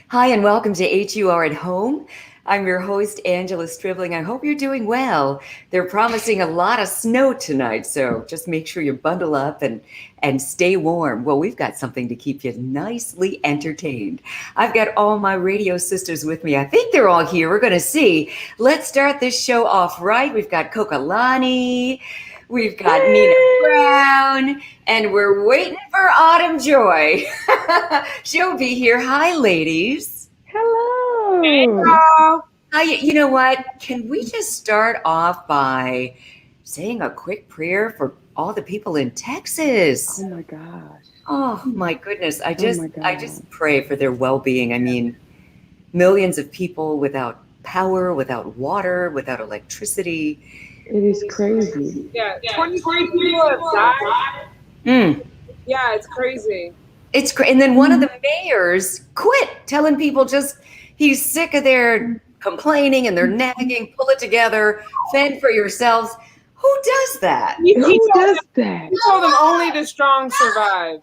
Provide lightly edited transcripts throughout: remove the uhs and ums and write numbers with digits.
Hi, and welcome to HUR at Home. I'm your host, Angela Stribling. I hope you're doing well. They're promising a lot of snow tonight, so just make sure you bundle up and stay warm. Well, we've got something to keep you nicely entertained. I've got all my radio sisters with me. I think they're all here. We're going to see. Let's start this show off right. We've got Kokalani. We've got Nina Brown, and we're waiting for Autumn Joy. She'll be here. Hi, ladies. Hello. Hi, you know what? Can we just start off by saying a quick prayer for all the people in Texas? Oh my gosh. Oh my goodness. I Oh just my I gosh. just pray for their well-being. I mean, millions of people without power, without water, without electricity. It is crazy. Yeah, 23 people have died. Mm. Yeah, it's crazy. And then one of the mayors quit, telling people just he's sick of their complaining and their nagging. Pull it together, fend for yourselves. Who does that? He Who told does them, that? he told them only the strong survive.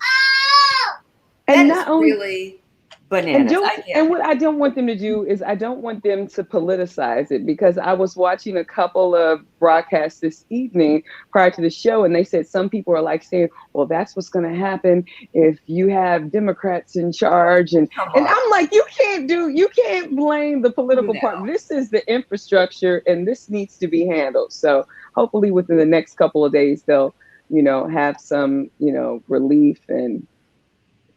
That And is not only really and bananas. don't I and can't. what I don't want them to do is I don't want them to politicize it because I was watching a couple of broadcasts this evening prior to the show and they said some people are like saying, well, that's what's going to happen if you have Democrats in charge Come and on. I'm like you can't blame the political No. part. This is the infrastructure and this needs to be handled. So hopefully within the next couple of days they'll, have some, relief and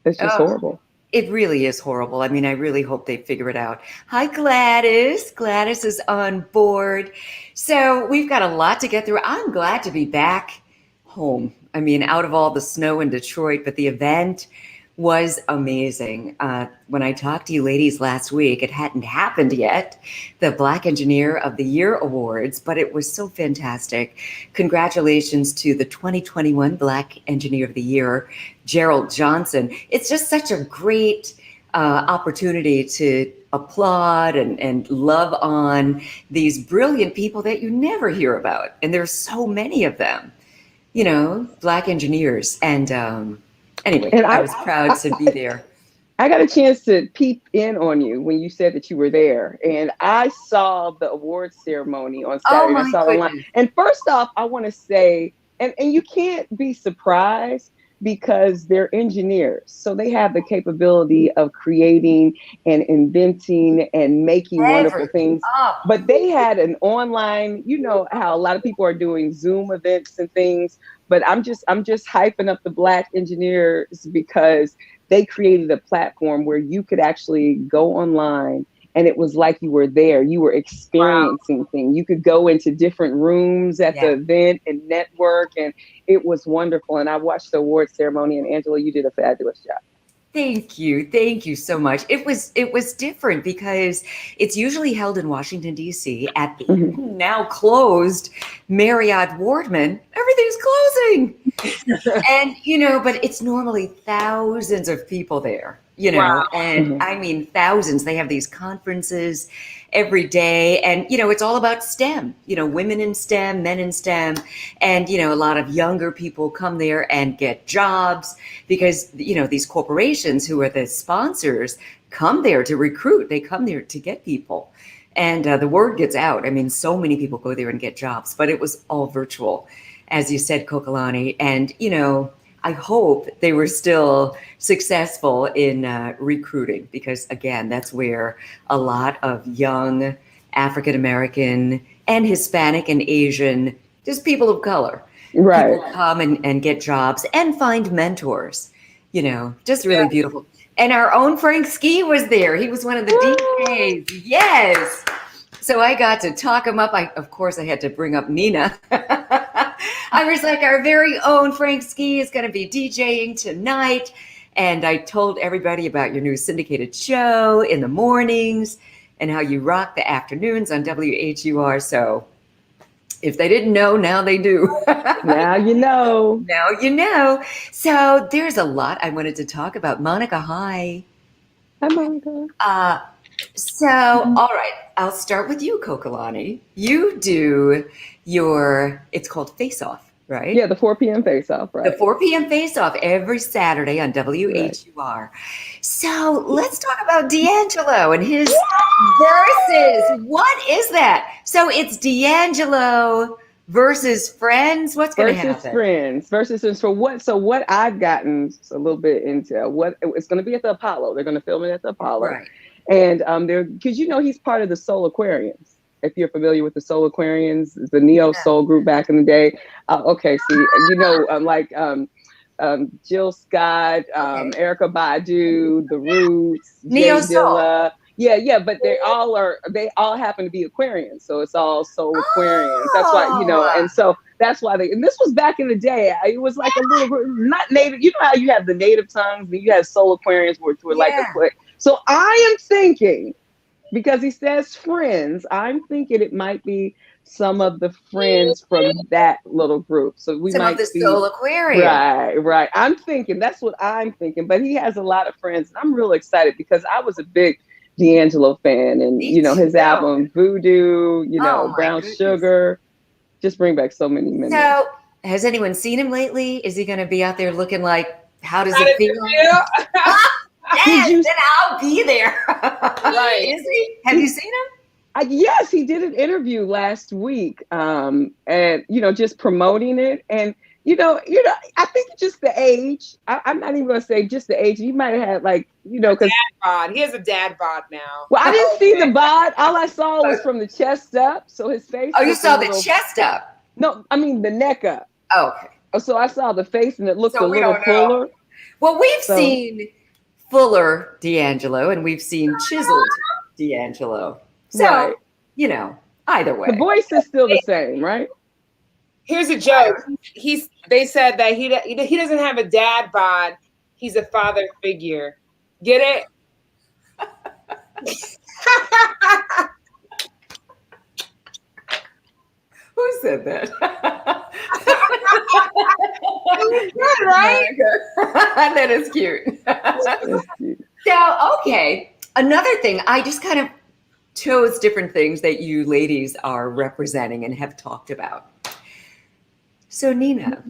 it's just Oh, horrible. it really is horrible. I mean, I really hope they figure it out. Hi, Gladys. Gladys is on board. So we've got a lot to get through. I'm glad to be back home. I mean, out of all the snow in Detroit, but the event was amazing. When I talked to you ladies last week, it hadn't happened yet, the Black Engineer of the Year Awards, but it was so fantastic. Congratulations to the 2021 Black Engineer of the Year, Gerald Johnson. It's just such a great opportunity to applaud and love on these brilliant people that you never hear about. And there's so many of them, Black engineers. And anyway, And I was proud to be there. I got a chance to peep in on you when you said that you were there. And I saw the awards ceremony on Oh Saturday and I my saw it online. goodness. And first off, I want to say, and you can't be surprised because they're engineers. So they have the capability of creating and inventing and making wonderful Everything. things. Oh, But they had an online, you know how a lot of people are doing Zoom events and things. But I'm just hyping up the Black engineers because they created a platform where you could actually go online and it was like you were there. You were Wow. experiencing things. You could go into different rooms at yeah. the event and network, and it was wonderful. And I watched the award ceremony, and Angela, you did a fabulous job. Thank you. Thank you so much. It was different because it's usually held in Washington D.C. at the Mhm. now closed Marriott Wardman. Everything's closing. And but it's normally thousands of people there, Wow. and Mhm. I mean thousands. They have these conferences every day, and it's all about STEM, women in STEM, men in STEM, and a lot of younger people come there and get jobs because these corporations who are the sponsors come there to recruit. They come there to get people. And the word gets out. I mean, so many people go there and get jobs, but it was all virtual, as you said, Kokalani. And, I hope they were still successful in recruiting because, again, that's where a lot of young African American and Hispanic and Asian, just people of color, Right. people come and get jobs and find mentors, just Yeah. really beautiful. And our own Frank Ski was there. He was one of the DJs. Yes. So I got to talk him up. Of course, I had to bring up Nina. I was like, our very own Frank Ski is going to be DJing tonight. And I told everybody about your new syndicated show in the mornings and how you rock the afternoons on WHUR. So if they didn't know, now they do. Now you know. Now you know. So there's a lot I wanted to talk about. Monica, hi. Hi, Monica. Uh, so, all right, I'll start with you, Kokalani. You do it's called Face Off. right? Yeah, the 4 p.m. face off, The right? 4 p.m. face off every Saturday on Right. WHUR. So let's talk about D'Angelo and his verses. What is that? So it's D'Angelo versus Friends. What's going to Versus happen? Friends versus Friends. So what I've gotten a little bit into, what it's going to be at the Apollo. They're going to film it at the Apollo, Right. and they're, because he's part of the Soul Aquarians. If you're familiar with the Soul Aquarians, the neo soul group back in the day. Okay, see, Jill Scott, Okay. Erica Badu, The Roots, Neo Jay Soul. Dilla. Yeah, but they all happen to be Aquarians, so it's all Soul Aquarians. That's why, Oh, and so that's why and this was back in the day. It was like a little, not native. You know how you have the native tongues, and you have Soul Aquarians, which were like a yeah. quick. So I am thinking, because he says friends, I'm thinking it might be some of the friends from that little group. So we Some of might the see. Soul Aquarium. Right. I'm thinking that's what I'm thinking. But he has a lot of friends, and I'm real excited because I was a big D'Angelo fan, and Me his too. album Voodoo, Oh, my Brown goodness. Sugar, just bring back so many memories. So, has anyone seen him lately? Is he going to be out there looking like, how does How it does feel? it feel? Yes, you- then I'll be there. Right. Is he? Have you seen him? Yes, he did an interview last week, and just promoting it, and I think it's just the age. I'm not even gonna say just the age. He might have had, like, because Bod. He has a dad bod now. well, I didn't see the bod. All I saw was from the chest up, so his face. Oh, you looked a saw the little- chest up. No, I mean the neck up. Oh, okay. So I saw the face, and it looked So a we little don't know. fuller. Well, we've So- seen fuller D'Angelo and we've seen chiseled D'Angelo. So, Right. either way. The voice is still the same, right? Here's a joke. They said that he doesn't have a dad bod. He's a father figure. Get it? Who said that? Good, right? That is cute. That's cute. So, okay. Another thing, I just kind of chose different things that you ladies are representing and have talked about. So, Nina,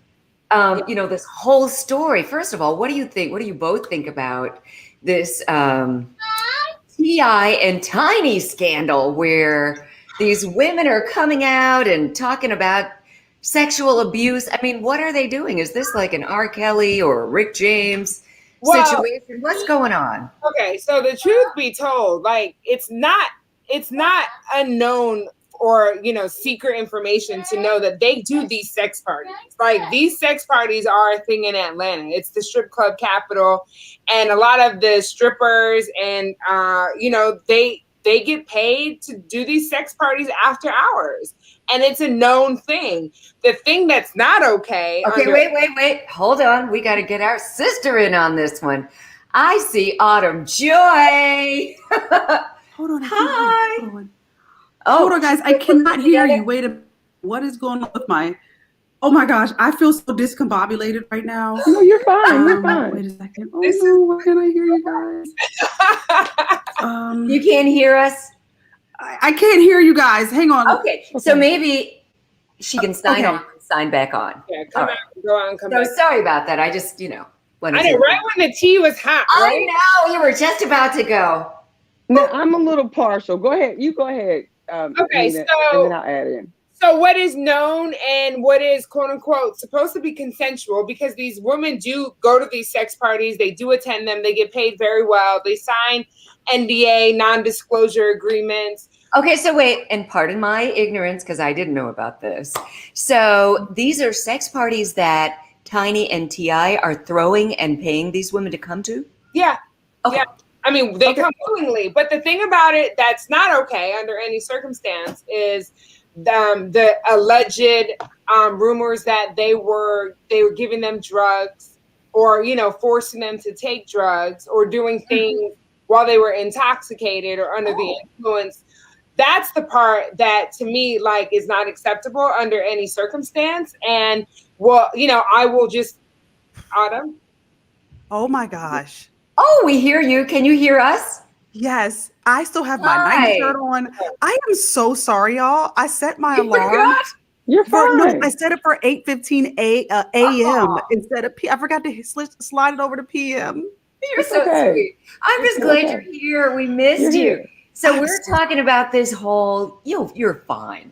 this whole story, first of all, what do you think? What do you both think about this T.I. and Tiny scandal where these women are coming out and talking about sexual abuse? I mean, what are they doing? Is this like an R. Kelly or a Rick James situation? What's going on? Okay, so the truth be told, like it's not unknown or secret information to know that they do these sex parties. Like these sex parties are a thing in Atlanta. It's the strip club capital, and a lot of the strippers and they get paid to do these sex parties after hours. And it's a known thing. The thing that's not okay. Okay, wait. Hold on. We got to get our sister in on this one. I see Autumn Joy. Hold on. Hi. Hold on. Oh, Hold on, guys. I cannot hear you. Wait a minute. What is going on with my... Oh, my gosh. I feel so discombobulated right now. No, you're fine. You're fine. Wait a second. Oh, no. Why can't I hear you guys? You can't hear us? I can't hear you guys. Hang on. Okay, so maybe she can sign Okay. off and sign back on. Yeah, come All out, go out and come So back. sorry about that. I just, wanted I to- know, right when the tea was hot, right? I know, you were just about to go. No, I'm a little partial. Go ahead. You go ahead. Okay, Nina, so- and then I'll add in. So what is known and what is quote unquote supposed to be consensual, because these women do go to these sex parties, they do attend them, they get paid very well, they sign NDA, non-disclosure agreements. Okay, so wait, and pardon my ignorance because I didn't know about this. So these are sex parties that Tiny and T.I. are throwing and paying these women to come to? Yeah. Okay. Yeah. I mean, they come willingly, but the thing about it that's not okay under any circumstance is the alleged rumors that they were giving them drugs or forcing them to take drugs or doing things while they were intoxicated or under the influence. That's the part that to me is not acceptable under any circumstance. And I will just Autumn. Oh, my gosh. Oh, we hear you. Can you hear us? Yes. I still have my Hi. night shirt on. I am so sorry, y'all. I set my You alarm. forgot? You're fine. No, I set it for 8:15 a.m. instead of I forgot to slide it over to p.m. You're so sweet. I'm just glad you're here. We missed you. So we're talking about this whole, you're fine.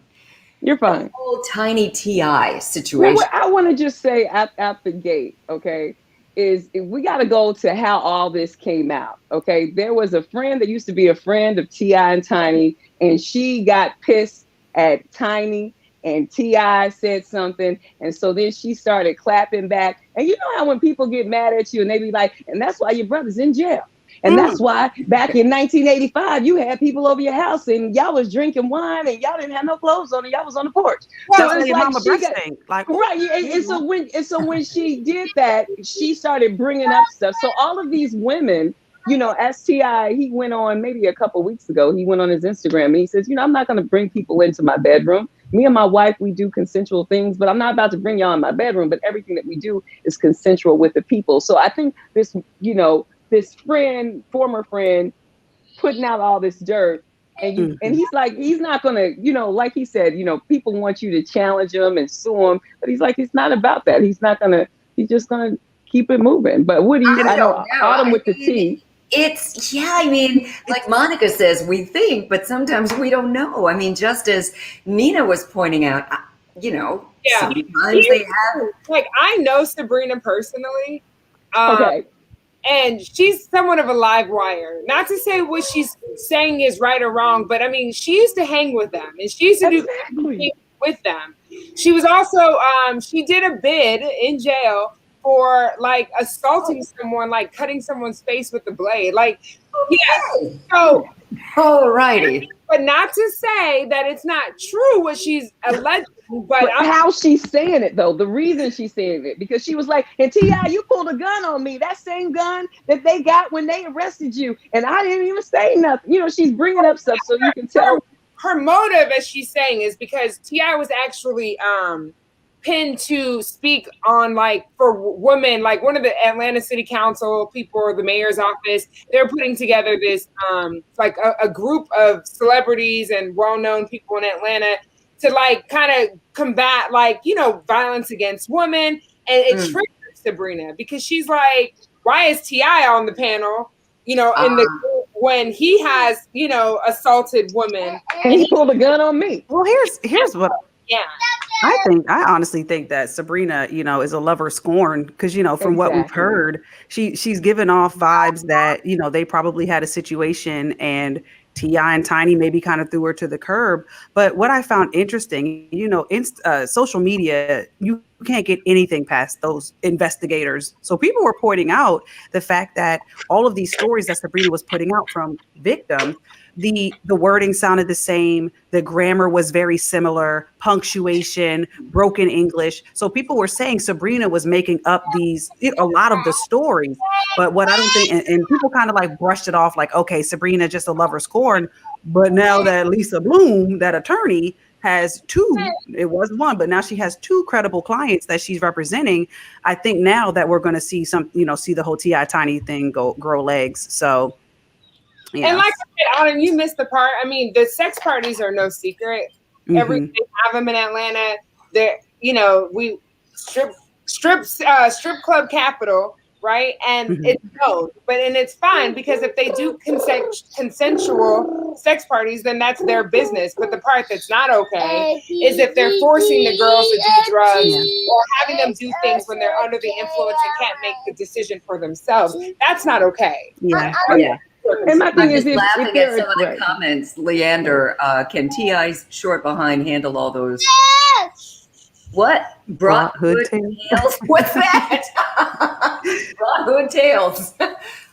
You're fine. The whole Tiny T.I. situation. Well, I want to just say at the gate, okay, is we got to go to how all this came out, okay? There was a friend that used to be a friend of T.I. and Tiny, and she got pissed at Tiny, and T.I. said something, and so then she started clapping back. And you know how when people get mad at you, and they be like, and that's why your brother's in jail. And that's why back in 1985, you had people over your house and y'all was drinking wine and y'all didn't have no clothes on and y'all was on the porch. So it's like so when she did that, she started bringing up stuff. So all of these women, you know, as T.I., he went on maybe a couple of weeks ago, he went on his Instagram and he says, you know, I'm not going to bring people into my bedroom. Me and my wife, we do consensual things, but I'm not about to bring y'all in my bedroom. But everything that we do is consensual with the people. So I think this, you know, this former friend, putting out all this dirt, and he's like, he's not gonna, you know, like he said, you know, people want you to challenge him and sue him, but he's like, it's not about that. He's just gonna keep it moving. But what do you? I know Autumn with the T. I mean, like Monica says, we think, but sometimes we don't know. I mean, just as Nina was pointing out, you know, sometimes they have. Like, I know Sabrina personally. Okay. And she's somewhat of a live wire. Not to say what she's saying is right or wrong, but I mean, she used to hang with them and she used to do things with them. She was also, she did a bid in jail for like assaulting someone, like cutting someone's face with a blade. Like, so. Alrighty. But not to say that it's not true what she's alleging. But how she's saying it though, the reason she's saying it, because she was like, and T.I., you pulled a gun on me, that same gun that they got when they arrested you, and I didn't even say nothing. You know, she's bringing up stuff so you can tell. Her motive, as she's saying, is because T.I. was actually pinned to speak on, like, for women, like one of the Atlanta City Council people or the mayor's office. They're putting together this like a group of celebrities and well-known people in Atlanta to like kind of combat, like, you know, violence against women. And it triggers Sabrina because she's like, why is T.I. on the panel, you know, in the group when he has, you know, assaulted women? And he pulled a gun on me. Well, here's what I honestly think that Sabrina, you know, is a lover scorned because, you know, from what we've heard, she's given off vibes that, you know, they probably had a situation and T.I. and Tiny maybe kind of threw her to the curb. But what I found interesting, you know, social media, you can't get anything past those investigators. So people were pointing out the fact that all of these stories that Sabrina was putting out from victims, the wording sounded the same. The grammar was very similar, punctuation, broken English. So people were saying Sabrina was making up a lot of the stories. But what I don't think, and people kind of like brushed it off like, okay, Sabrina just a lover scorned. But now that Lisa Bloom, that attorney, has two, it was one, but now she has two credible clients that she's representing. I think now that we're going to see see the whole T.I. Tiny thing grow legs. So. Yeah. And like I said, Autumn, you missed the part. I mean, the sex parties are no secret. They have them in Atlanta. They're, you know, we strip club capital, right? And it's known, and it's fine because if they do consensual sex parties, then that's their business. But the part that's not okay is if they're forcing the girls to do drugs or having them do things when they're under the influence and can't make the decision for themselves. That's not okay. Yeah. And my thing is, laughing at some of the comments, Leander, can T.I.'s short behind handle all those? What? Brought hood tails? What's that? Brought hood tails.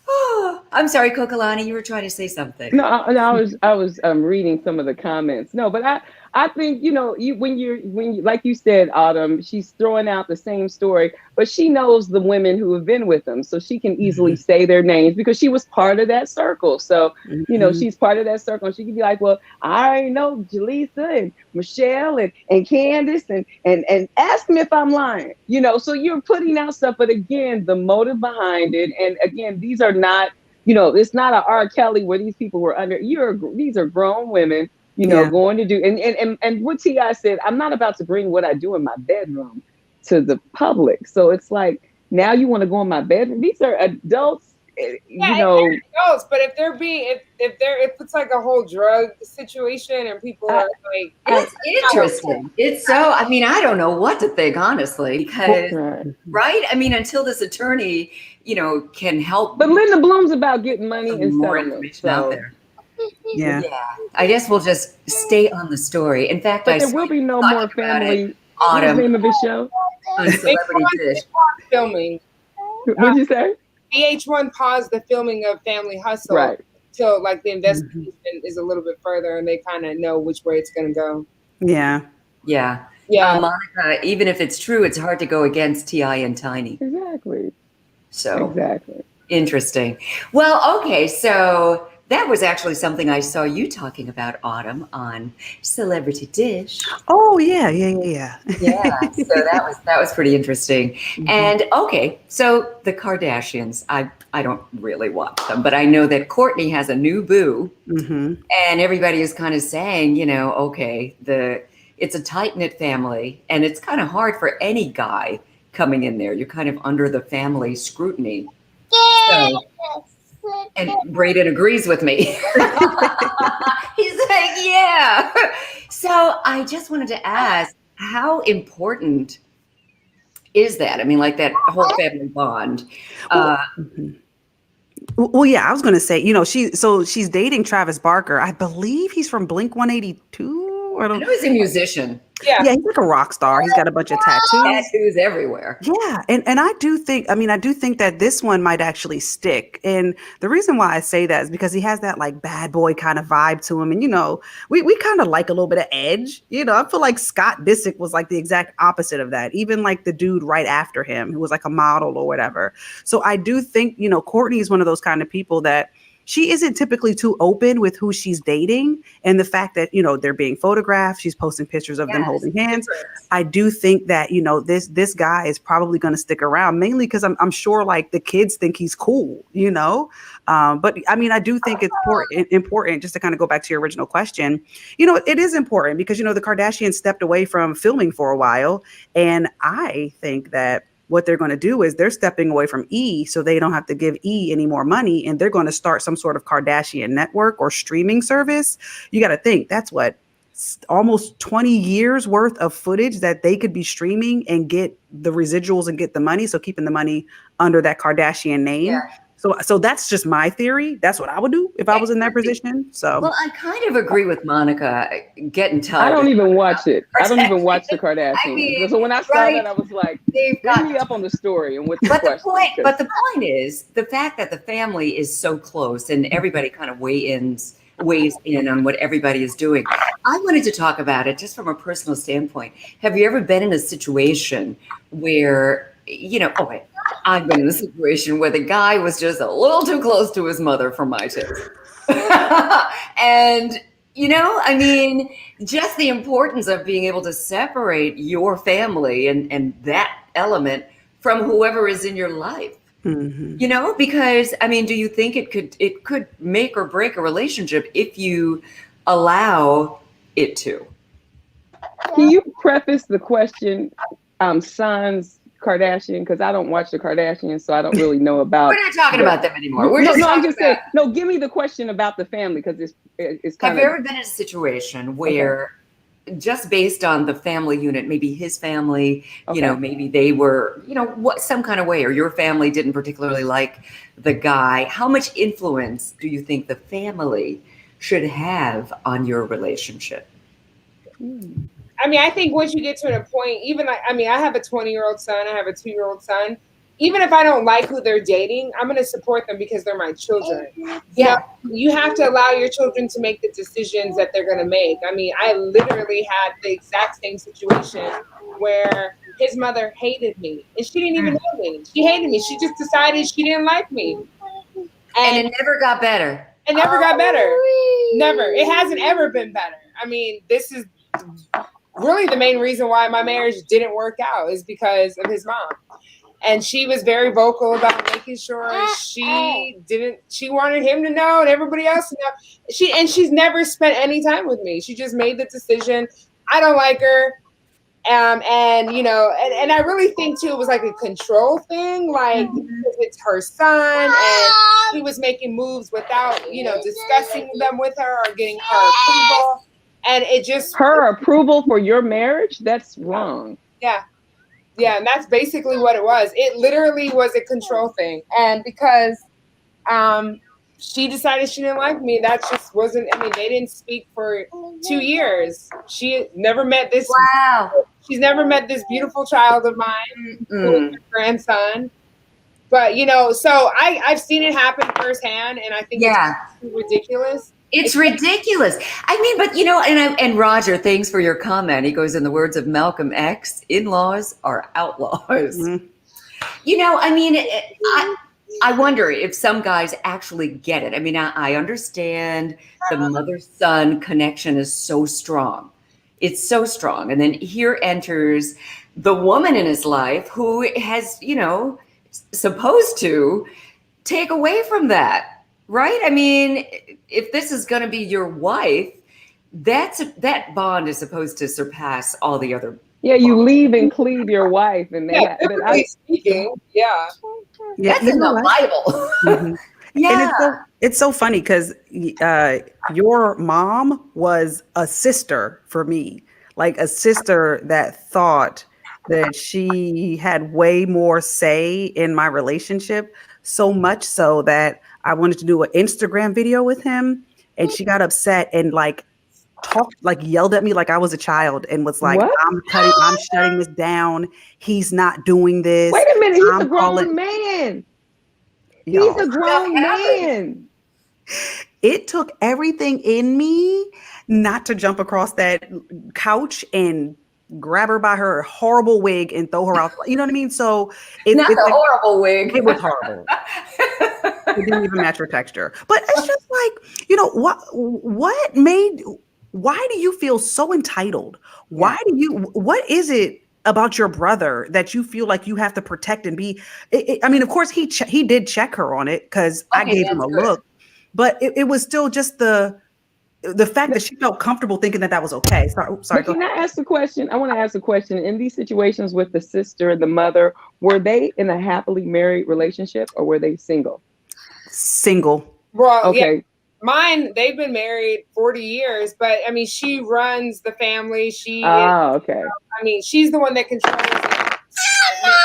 Oh, I'm sorry, Kokalani, you were trying to say something. No, I was reading some of the comments. No, but I think, you know, when you like you said, Autumn, she's throwing out the same story, but she knows the women who have been with them, so she can easily say their names because she was part of that circle. So, you know, she's part of that circle, and she can be like, well, I already know Jaleesa and Michelle and Candace and ask me if I'm lying, you know. So you're putting out stuff, but again, the motive behind it, and again, these are not, you know, it's not a R. Kelly where these people were under. These are grown women you know, going to do, and what T.I. said, I'm not about to bring what I do in my bedroom to the public. So it's like, now you want to go in my bedroom? These are adults. You know, adults, but if they're being if it's like a whole drug situation and people are like, it's interesting. It's so, I mean, I don't know what to think, honestly, because right? I mean, until this attorney, you know, can help. But Linda Bloom's about getting money and more settlement, information out there. Yeah. I guess we'll just stay on the story. In fact, but there will be no more family. Autumn. What's the name of this show? On Celebrity Dish. Filming. What'd you say? VH1 paused the filming of Family Hustle, right? Till like the investigation is a little bit further, and they kind of know which way it's going to go. Yeah. Monica, even if it's true, it's hard to go against T.I. and Tiny. Exactly. So interesting. Well, okay, so that was actually something I saw you talking about, Autumn, on Celebrity Dish. Oh yeah. Yeah. So that was pretty interesting. And okay, so the Kardashians, I don't really watch them, but I know that Kourtney has a new boo, and everybody is kind of saying, you know, okay, it's a tight-knit family, and it's kind of hard for any guy coming in there. You're kind of under the family scrutiny. So, and Braden agrees with me. He's like, yeah. So I just wanted to ask, how important is that? I mean, like that whole family bond. Well, yeah, I was going to say, you know, she's dating Travis Barker. I believe he's from Blink-182. I know he's a musician. Yeah, he's like a rock star. He's got a bunch of tattoos everywhere. Yeah, and I do think that this one might actually stick. And the reason why I say that is because he has that like bad boy kind of vibe to him. And, you know, we kind of like a little bit of edge. You know, I feel like Scott Disick was like the exact opposite of that. Even like the dude right after him who was like a model or whatever. So I do think, you know, Kourtney is one of those kind of people that she isn't typically too open with who she's dating, and the fact that, you know, they're being photographed, she's posting pictures of them holding hands. I do think that, you know, this guy is probably going to stick around, mainly because I'm sure like the kids think he's cool, you know. But I mean, I do think it's important just to kind of go back to your original question. You know, it is important because, you know, the Kardashians stepped away from filming for a while, and I think that what they're going to do is they're stepping away from E so they don't have to give E any more money, and they're going to start some sort of Kardashian network or streaming service. You got to think that's what, almost 20 years worth of footage that they could be streaming and get the residuals and get the money. So keeping the money under that Kardashian name. Yeah. So that's just my theory. That's what I would do if I was in that position. So, well, I kind of agree with Monica. Getting tired. I don't even watch it. I don't even watch the Kardashians. I mean, so when I saw that, I was like, bring me up on the story and what's the question. But the point is the fact that the family is so close and everybody kind of weighs in on what everybody is doing. I wanted to talk about it just from a personal standpoint. Have you ever been in a situation where, you know, I've been in a situation where the guy was just a little too close to his mother for my taste. And, you know, I mean, just the importance of being able to separate your family and that element from whoever is in your life. You know, because I mean, do you think it could make or break a relationship if you allow it to? Can you preface the question, sons Kardashian, because I don't watch the Kardashians, so I don't really know about. We're not talking about them anymore. I'm just saying. No, give me the question about the family, because it's kind of. Have you ever been in a situation where, just based on the family unit, maybe his family, you know, maybe they were, you know, some kind of way, or your family didn't particularly like the guy? How much influence do you think the family should have on your relationship? I mean, I think once you get to a point, even like, I mean, I have a 20-year-old son, I have a 2-year-old son. Even if I don't like who they're dating, I'm going to support them because they're my children. You know, you have to allow your children to make the decisions that they're going to make. I mean, I literally had the exact same situation where his mother hated me, and she didn't even know me. She hated me. She just decided she didn't like me. And it never got better. It never got better. Never. It hasn't ever been better. I mean, this is really the main reason why my marriage didn't work out, is because of his mom. And she was very vocal about making sure she wanted him to know and everybody else to know. She's never spent any time with me. She just made the decision. I don't like her. And you know, and I really think too, it was like a control thing, like because it's her son and he was making moves without, you know, discussing them with her or getting her approval. And it just her approval for your marriage, that's wrong. Yeah. Yeah, and that's basically what it was. It literally was a control thing. And because she decided she didn't like me, that just wasn't, I mean, they didn't speak for 2 years. She never met this. Wow. She's never met this beautiful child of mine, who is her grandson. But, you know, so I've seen it happen firsthand, and I think it's ridiculous. It's ridiculous. I mean, but you know, and Roger, thanks for your comment. He goes, in the words of Malcolm X, in-laws are outlaws. Mm-hmm. You know, I mean, I wonder if some guys actually get it. I mean, I understand the mother-son connection is so strong. It's so strong. And then here enters the woman in his life who has, you know, supposed to take away from that. Right? I mean, if this is going to be your wife, that bond is supposed to surpass all the other. Yeah, you leave and cleave your wife, and that's in the Bible. Mm-hmm. Yeah, and it's so funny because your mom was a sister for me, like a sister that thought that she had way more say in my relationship, so much so that I wanted to do an Instagram video with him, and she got upset and yelled at me like I was a child and was like, what? I'm shutting this down. He's not doing this. Wait a minute, he's a grown man. He's a grown man. It took everything in me not to jump across that couch and grab her by her horrible wig and throw her out. You know what I mean? So it's not the horrible wig. It was horrible. It didn't even match her texture. But it's just like, you know, why do you feel so entitled? What is it about your brother that you feel like you have to protect and be? I mean, of course he did check her on it because I gave him a look, but it was still just the fact that she felt comfortable thinking that was okay. Sorry. Can I ask a question? I want to ask a question. In these situations with the sister and the mother, were they in a happily married relationship or were they single? Single. Well, okay. Yeah. Mine, they've been married 40 years, but I mean, she runs the family. Okay. I mean, she's the one that controls it.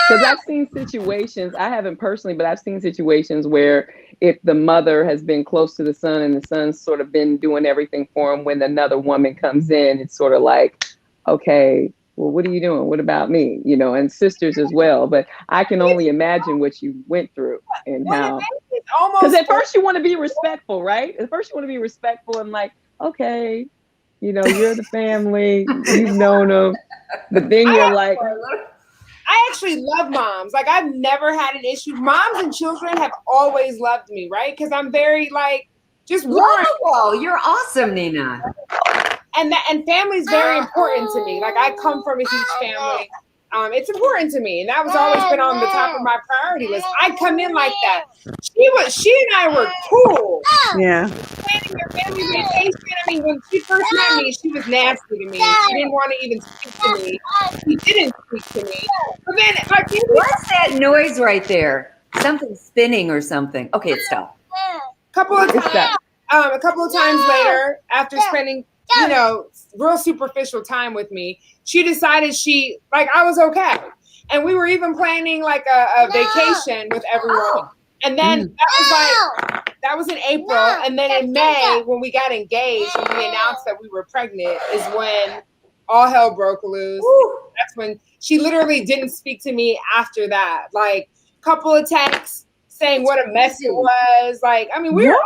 Because I've seen situations, I haven't personally, but I've seen situations where if the mother has been close to the son and the son's sort of been doing everything for him, when another woman comes in, it's sort of like, okay, well, what are you doing? What about me? You know, and sisters as well. But I can only imagine what you went through and how. Because at first you want to be respectful, right? At first you want to be respectful and like, okay, you know, you're the family, you've known them. But then you're like. I actually love moms. Like, I've never had an issue. Moms and children have always loved me, right? Because I'm very, like, just warm. Whoa, you're awesome, Nina. And family is very important to me. Like, I come from a huge family. It's important to me, and that was always been on the top of my priority list. I come in like that. She and I were cool. Yeah. Planning your family vacation. I mean, when she first met me, she was nasty to me. She didn't want to even speak to me. She didn't speak to me. But then, what's that noise right there? Something spinning or something. Okay, it stopped. A couple of times later, after spending, you know, real superficial time with me, she decided I was okay. And we were even planning like a vacation with everyone. And then that was in April. And then in May, when we got engaged and we announced that we were pregnant, is when all hell broke loose. That's when she literally didn't speak to me after that. Like, a couple of texts saying what a mess it was. Like, I mean, we were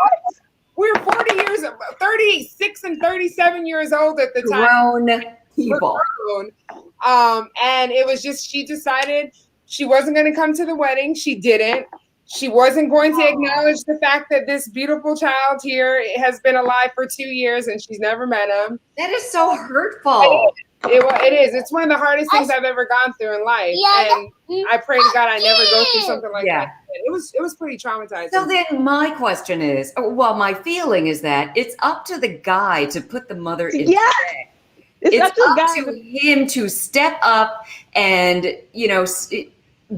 40 years, 36 and 37 years old at the time. Grown people. And it was just, she decided she wasn't going to come to the wedding. She didn't. She wasn't going to acknowledge the fact that this beautiful child here has been alive for 2 years and she's never met him. That is so hurtful. It is. It's one of the hardest things I've ever gone through in life, and I pray to God I never go through something like that. It was pretty traumatizing. So then my question is, well, my feeling is that it's up to the guy to put the mother in check. It's up to him to step up and,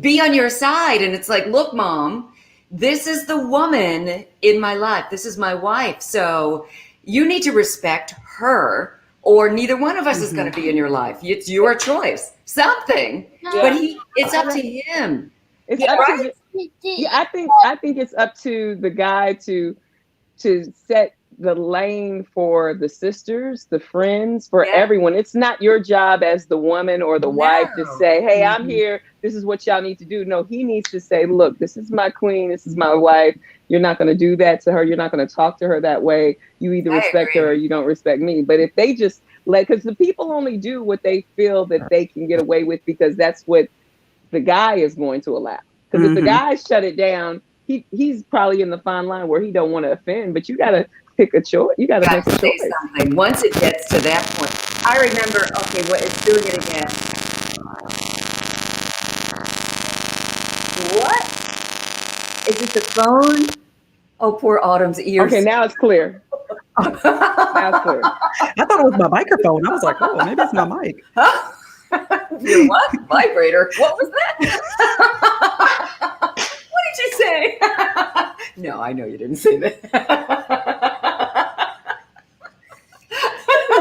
be on your side. And it's like, look, Mom, this is the woman in my life. This is my wife. So you need to respect her, or neither one of us is going to be in your life. It's your choice. Something. But it's up to him. It's up to I think it's up to the guy to set the lane for the sisters, the friends, for everyone. It's not your job as the woman or the wife to say, hey, I'm here. This is what y'all need to do. No, he needs to say, look, this is my queen. This is my wife. You're not going to do that to her. You're not going to talk to her that way. You either respect her or you don't respect me. But if they just because the people only do what they feel that they can get away with, because that's what the guy is going to allow. Because if the guy shut it down, he's probably in the fine line where he don't want to offend, but you got to pick a choice. You got to make a choice. Something. Once it gets to that point, I remember, it's doing it again. What? Is it the phone? Oh, poor Autumn's ears. Okay, now it's clear. Now it's clear. I thought it was my microphone. I was like, oh, maybe it's my mic. Your what? Vibrator. What was that? What did you say? No, I know you didn't say that.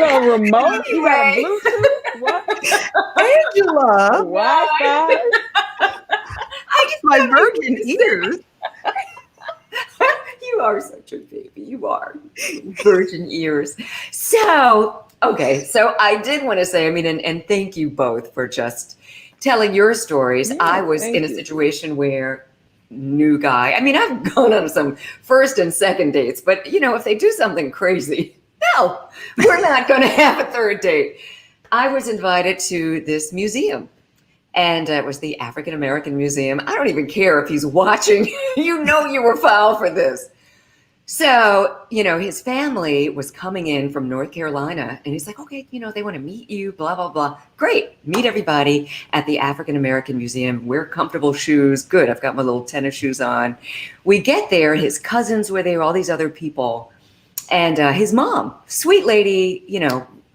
A remote? You got a Bluetooth? What? Angela. Wi-Fi? I just my virgin ears. You are such a baby. You are. Virgin ears. So, so I did want to say, and thank you both for just telling your stories. Yeah, I was in a situation where new guy, I've gone on some first and second dates, but if they do something crazy, no, we're not going to have a third date. I was invited to this museum. And it was the African American Museum. I don't even care if he's watching. You were foul for this. So, his family was coming in from North Carolina, and he's like, okay, they want to meet you, blah, blah, blah. Great. Meet everybody at the African American Museum. Wear comfortable shoes. Good. I've got my little tennis shoes on. We get there. His cousins were there, all these other people. And his mom, sweet lady,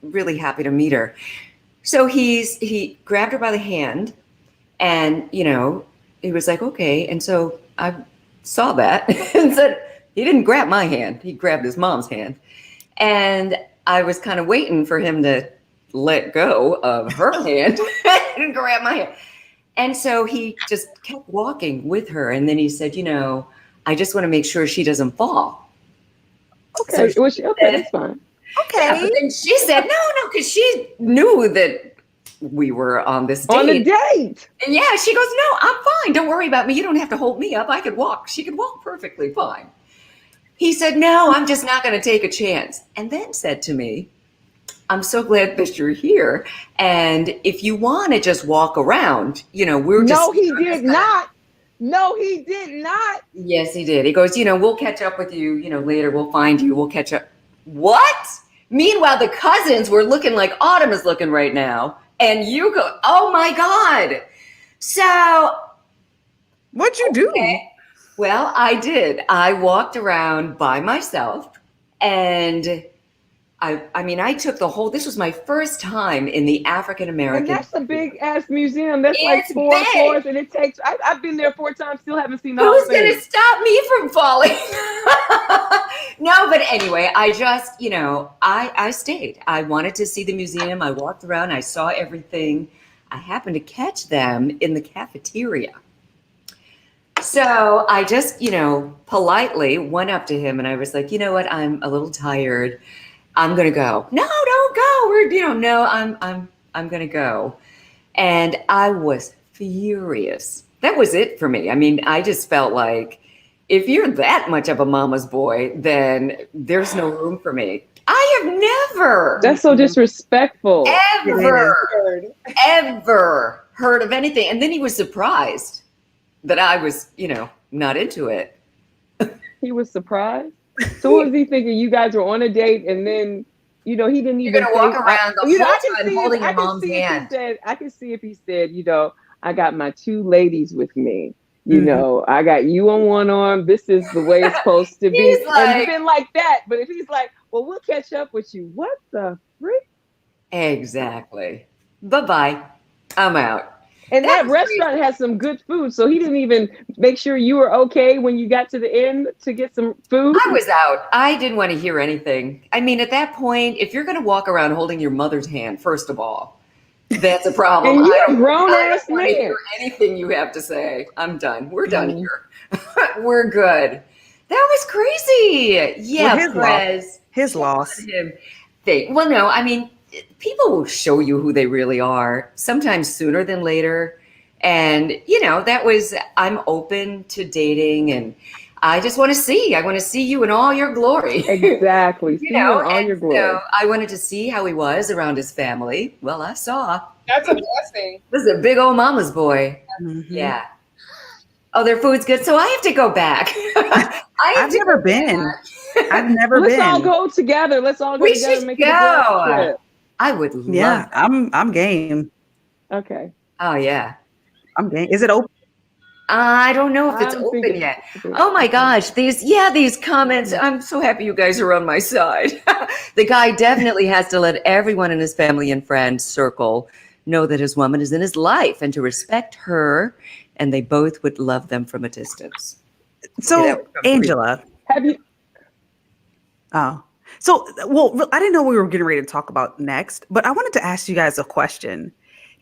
really happy to meet her. So he grabbed her by the hand, and, he was like, okay. And so I saw that and said, he didn't grab my hand. He grabbed his mom's hand. And I was kind of waiting for him to let go of her hand and grab my hand. And so he just kept walking with her. And then he said, I just want to make sure she doesn't fall. Okay. So that's fine. Okay. Yeah, but then she said, no, because she knew that we were on this date. On a date. And yeah, she goes, no, I'm fine. Don't worry about me. You don't have to hold me up. I could walk. She could walk perfectly fine. He said, no, I'm just not going to take a chance. And then said to me, I'm so glad that you're here. And if you want to just walk around, we're just. No, he did not. No, he did not. Yes, he did. He goes, we'll catch up with you, later. We'll find you. We'll catch up. What? Meanwhile, the cousins were looking like Autumn is looking right now. And you go, oh my God. So. What'd you do? Well, I did. I walked around by myself, and I took this was my first time in the African American. And that's a big ass museum. That's like 4 floors, and it takes, I've been there 4 times, still haven't seen the whole thing. Who's going to stop me from falling? No, but anyway, I just, I stayed. I wanted to see the museum. I walked around. I saw everything. I happened to catch them in the cafeteria. So I just, politely went up to him, and I was like, you know what? I'm a little tired. I'm going to go. No, don't go. I'm going to go. And I was furious. That was it for me. I just felt like if you're that much of a mama's boy, then there's no room for me. I have never. That's so disrespectful. Ever heard of anything. And then he was surprised that I was, not into it. He was surprised? So what was he thinking? You guys were on a date, and then You know, he didn't You're even gonna walk say, around the you know, whole I can time see holding I your can mom's see if he hand. said, I can see if he said, you know, I got my two ladies with me. You Mhm. know, I got you on one arm. This is the way it's supposed to be. He's And like, been like that. But if he's like, well, we'll catch up with you. What the freak? exactly. Bye-bye. I'm out. And That that was crazy. restaurant has some good food. So he didn't even make sure you were okay when you got to the end to get some food. I was out. I didn't want to hear anything. I mean, at that point, if you're going to walk around holding your mother's hand, first of all, that's a problem. And I you're a don't, grown I ass don't want to man. hear anything you have to say. I'm done. We're done Mm. here. We're good. That was crazy. Well, Yeah, his loss. Perez. His Shame loss. on him. Well, no, I mean, people will show you who they really are, sometimes sooner than later. And, you know, I'm open to dating and I just want to see. I want to see you in all your glory. Exactly. You See know, you in all and your glory. so I wanted to see how he was around his family. Well, I saw. That's a blessing. This is a big old mama's boy. Mhm. Yeah. Oh, their food's good. So I have to go back. I've never been. I've never Let's been. all go together. Let's all go We together should and make it a girls go. trip. I would love Yeah, that. I'm game. Okay. Oh, yeah. I'm game. Is it open? I don't know if I it's don't open think yet. it's Oh my gosh, these comments. I'm so happy you guys are on my side. The guy definitely has to let everyone in his family and friends circle know that his woman is in his life and to respect her, and they both would love them from a distance. Yeah, that So, would come pretty- Angela. Have you? Oh, so well, I didn't know we were getting ready to talk about next, but I wanted to ask you guys a question.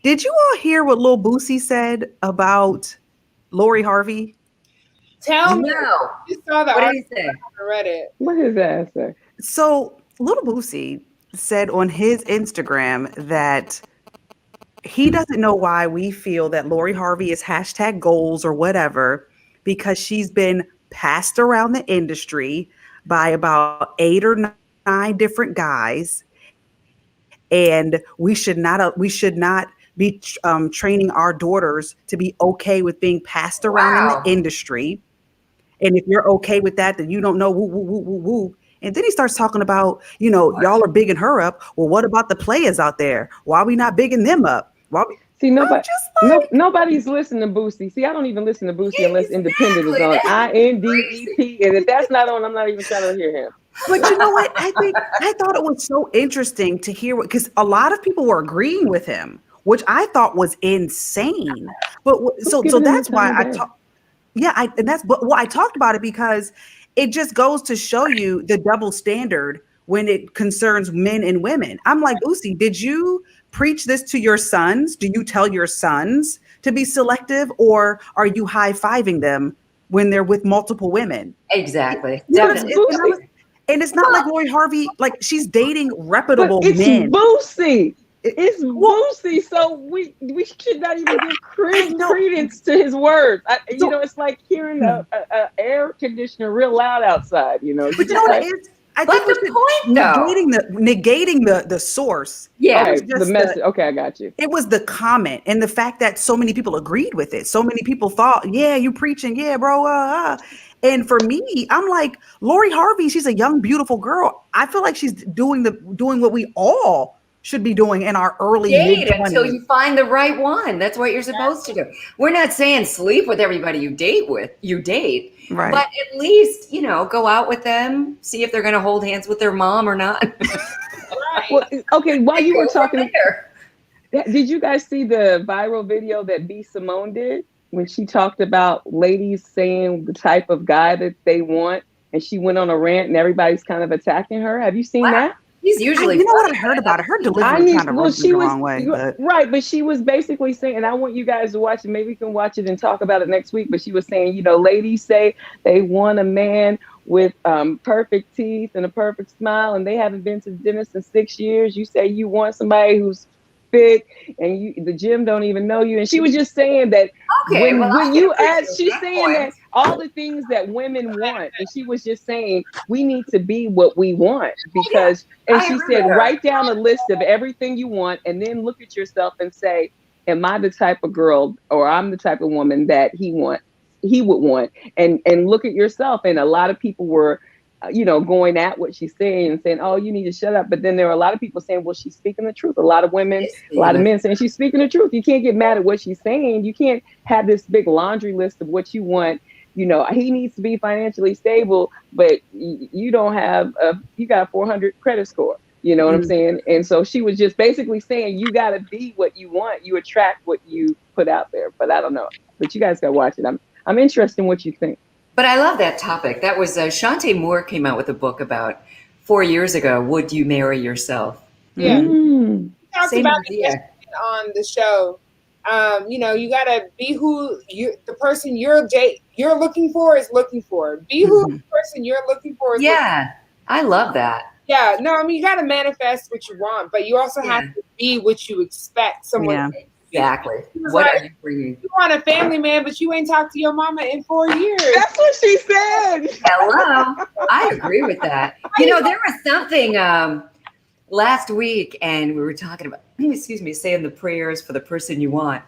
Did you all hear what Lil Boosie said about Lori Harvey? Tell me. No. You saw the What did article. he say? I read it. What is that, sir? So, Lil Boosie said on his Instagram that he doesn't know why we feel that Lori Harvey is hashtag goals or whatever, because she's been passed around the industry by about 8 or 9 different guys, and we should not be training our daughters to be okay with being passed around in the Wow. industry. And if you're okay with that, then you don't know woo woo woo woo woo. And then he starts talking about, you know, y'all are bigging her up. Well, what about the players out there? Why are we not bigging them up? See, I'm nobody, just like, nobody's listening to Boosie. See, I don't even listen to Boosie unless Independent is on. Exactly. INDEP, and if that's not on, I'm not even trying to hear him. but you know what? I thought it was so interesting to hear because a lot of people were agreeing with him, which I thought was insane. But so giving him that's the why time I of day? talk. Yeah, I talked about it because it just goes to show you the double standard when it concerns men and women. I'm like, Boosie, did you preach this to your sons? Do you tell your sons to be selective, or are you high-fiving them when they're with multiple women? Exactly. You know, Definitely. and it's not like Lori Harvey, like she's dating reputable But it's men. Boosie. It's Well, Boosie, so we should not even give know. credence to his words. You So- know, it's like hearing a air conditioner real loud outside. You know, But you know what it is? I But think we the should point, though. negating the source. Yeah. okay, was the just message. Okay, I got you. It was the comment and the fact that so many people agreed with it. So many people thought, yeah, you preaching, yeah, bro. And for me, I'm like, Lori Harvey, she's a young, beautiful girl. I feel like she's doing what we all should be doing in our early Date mid until 20s. you find the right one. That's what you're supposed to do. We're not saying sleep with everybody you date, Right. but at least, you know, go out with them, see if they're going to hold hands with their mom or not. Right. Well, okay, while you were Go from talking, there. did you guys see the viral video that B. Simone did when she talked about ladies saying the type of guy that they want, and she went on a rant and everybody's kind of attacking her? Have you seen Wow. that? He's usually. You know what funny, I heard but about it? Her I delivery need, kind of well, rubbed me she the was wrong way. But right, but she was basically saying, and I want you guys to watch it. Maybe we can watch it and talk about it next week. But she was saying, you know, ladies say they want a man with perfect teeth and a perfect smile, and they haven't been to the dentist in 6 years. You say you want somebody who's fit, and the gym don't even know you. And she was just saying that Okay, well, I when can you appreciate ask, she's that saying point. that all the things that women want, and she was just saying we need to be what we want because. And I she agree said, with her. write down a list of everything you want and then look at yourself and say, am I the type of girl or I'm the type of woman that he would want? And look at yourself. And a lot of people were going at what she's saying and saying, oh, you need to shut up. But then there are a lot of people saying, well, she's speaking the truth. A lot of women, a lot of men saying she's speaking the truth. You can't get mad at what she's saying. You can't have this big laundry list of what you want. He needs to be financially stable, but you don't have you got a 400 credit score. You know what I'm saying? And so she was just basically saying, you got to be what you want. You attract what you put out there. But I don't know. But you guys got to watch it. I'm interested in what you think. But I love that topic. That was Shantae Moore came out with a book about 4 years ago. Would you marry yourself? Yeah. We talked Same about idea. it on the show. You gotta be who the person you're looking for is looking for. Be who the person you're looking for is looking for. I love that. Yeah, no, I mean, you gotta manifest what you want, but you also have to be what you expect someone to be. Exactly. What are you bringing? You want a family man, but you ain't talked to your mama in 4 years. That's what she said. Hello. I agree with that. There was something last week, and we were talking about, saying the prayers for the person you want.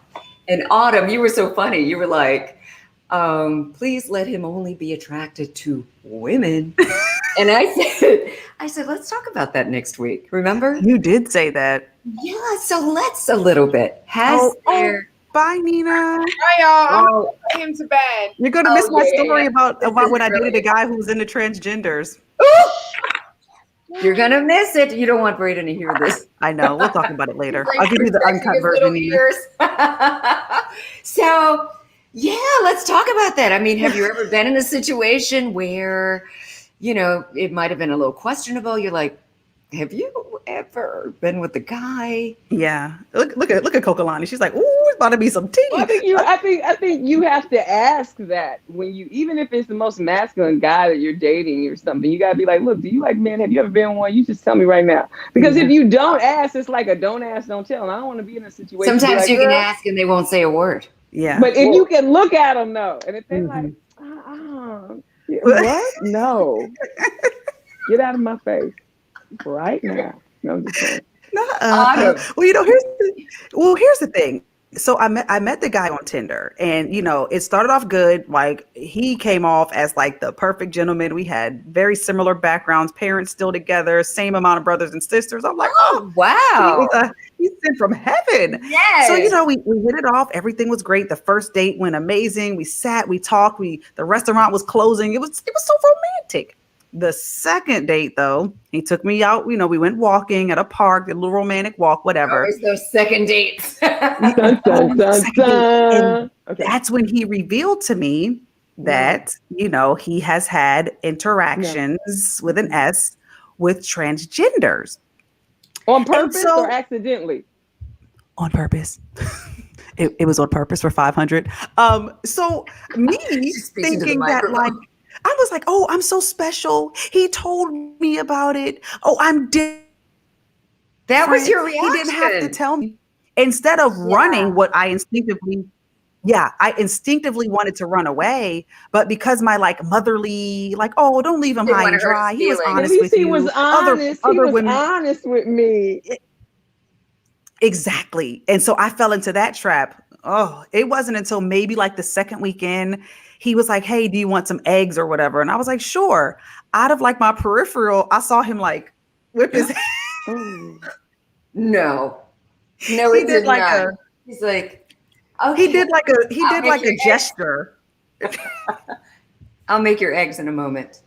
And Autumn, you were so funny. You were like, please let him only be attracted to women. And I said, let's talk about that next week. Remember? You did say that. Yeah, so let's a little bit. Bye, Nina. Bye, y'all. I'm him to bed. You're gonna miss my story about when I dated a guy who was into transgenders. You're gonna miss it. You don't want Braden to hear this. I know. We'll talk about it later. I'll give you the uncut version, Nina. So, let's talk about that. I mean, have you ever been in a situation where, it might have been a little questionable? You're like, have you ever been with a guy? Yeah. Look at Kokalani. She's like, ooh, it's about to be some tea. Well, I think you have to ask that when even if it's the most masculine guy that you're dating or something, you gotta be like, look, do you like men? Have you ever been one? You just tell me right now. Because if you don't ask, it's like a don't ask, don't tell. And I don't want to be in a situation. Sometimes like, you can ask and they won't say a word. Yeah. But if you can look at them, though, and if they're like, what? No. Get out of my face right now. No, I'm just saying. Well, here's the thing. So I met the guy on Tinder, and it started off good. Like, he came off as like the perfect gentleman. We had very similar backgrounds, parents still together, same amount of brothers and sisters. I'm like, oh wow, he's sent from heaven. Yes. So we hit it off. Everything was great. The first date went amazing. We sat, we talked. The restaurant was closing. It was so romantic. The second date, though, he took me out. We went walking at a park, a little romantic walk, whatever. Always those second dates. Dun, dun, dun, dun. Okay. That's when he revealed to me that, he has had interactions with an S with transgenders. On purpose or accidentally? On purpose. It was on purpose for 500. So me thinking that, like, I was like, oh, I'm so special. He told me about it. Oh, I'm different. That was your reaction. He didn't have to tell me. Instead of running what I instinctively wanted to run away. But because my motherly, oh, don't leave him high and dry. He was honest with you. He was honest. He was honest with me. Exactly. And so I fell into that trap. Oh, it wasn't until maybe the second weekend, he was like, hey, do you want some eggs or whatever? And I was like, sure. Out of my peripheral, I saw him whip his hand. No, he did he's like, okay. He did a gesture. I'll make your eggs in a moment.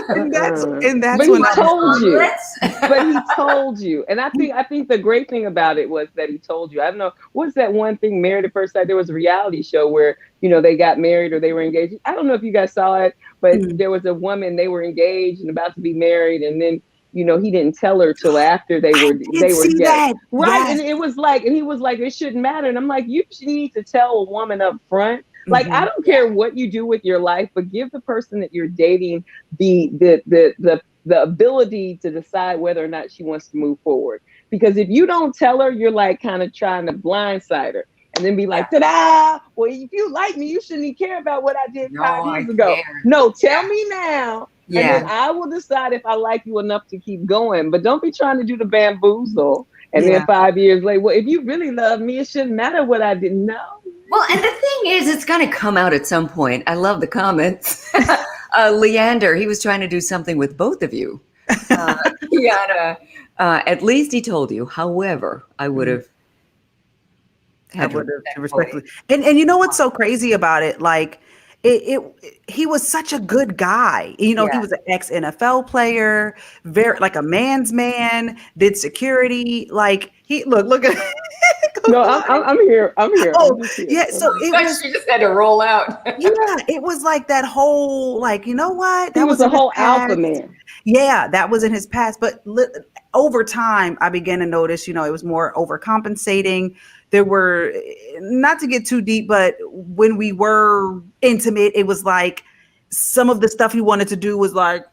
and that's but when he told you. But he told you. And I think the great thing about it was that he told you. I don't know, what's that one thing, Married at First Sight? There was a reality show where, they got married or they were engaged. I don't know if you guys saw it, but there was a woman, they were engaged and about to be married, and then he didn't tell her till after they were that. Right. Yes. And he was like, it shouldn't matter. And I'm like, you need to tell a woman up front. Like, I don't care what you do with your life, but give the person that you're dating the ability to decide whether or not she wants to move forward. Because if you don't tell her, you're kind of trying to blindside her and then be like, ta-da! Well, if you like me, you shouldn't care about what I did 5 years ago. No, tell me now. Yeah. And then I will decide if I like you enough to keep going. But don't be trying to do the bamboozle. And then 5 years later, well, if you really love me, it shouldn't matter what I did. No. Well, and the thing is, it's going to come out at some point. I love the comments. Leander, he was trying to do something with both of you. Kiana, at least he told you. However, I would have had to respectfully. And you know what's so crazy about it? Like he was such a good guy. You know, he was an ex NFL player, very like a man's man, did security. Like look at No, I'm here. I'm here. Oh, I'm here. yeah. So she just had to roll out. Yeah, it was like that whole, like, you know what? That was a whole alpha man. Yeah, that was in his past. But over time, I began to notice, you know, it was more overcompensating. There were, not to get too deep, but when we were intimate, it was like some of the stuff he wanted to do was like,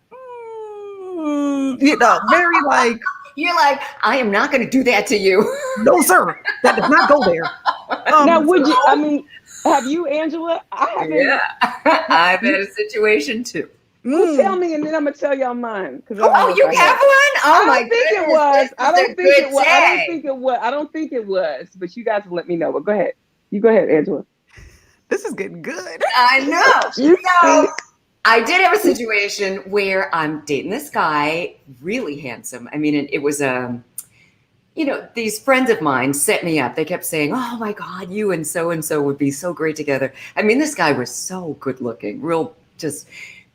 you know, very like. You're like, I am not going to do that to you. No, sir. That does not go there. Now, would you, I mean, have you, Angela? I haven't. Yeah, I've had a situation too. Well, tell me, and then I'm going to tell y'all mine. Oh, you have one? Oh, my goodness. I don't think it was. I don't think it was. But you guys will let me know. But go ahead. You go ahead, Angela. This is getting good. I know. So, I did have a situation where I'm dating this guy, really handsome. I mean, it was, you know, these friends of mine set me up. They kept saying, oh my God, you and so would be so great together. I mean, this guy was so good looking, real, just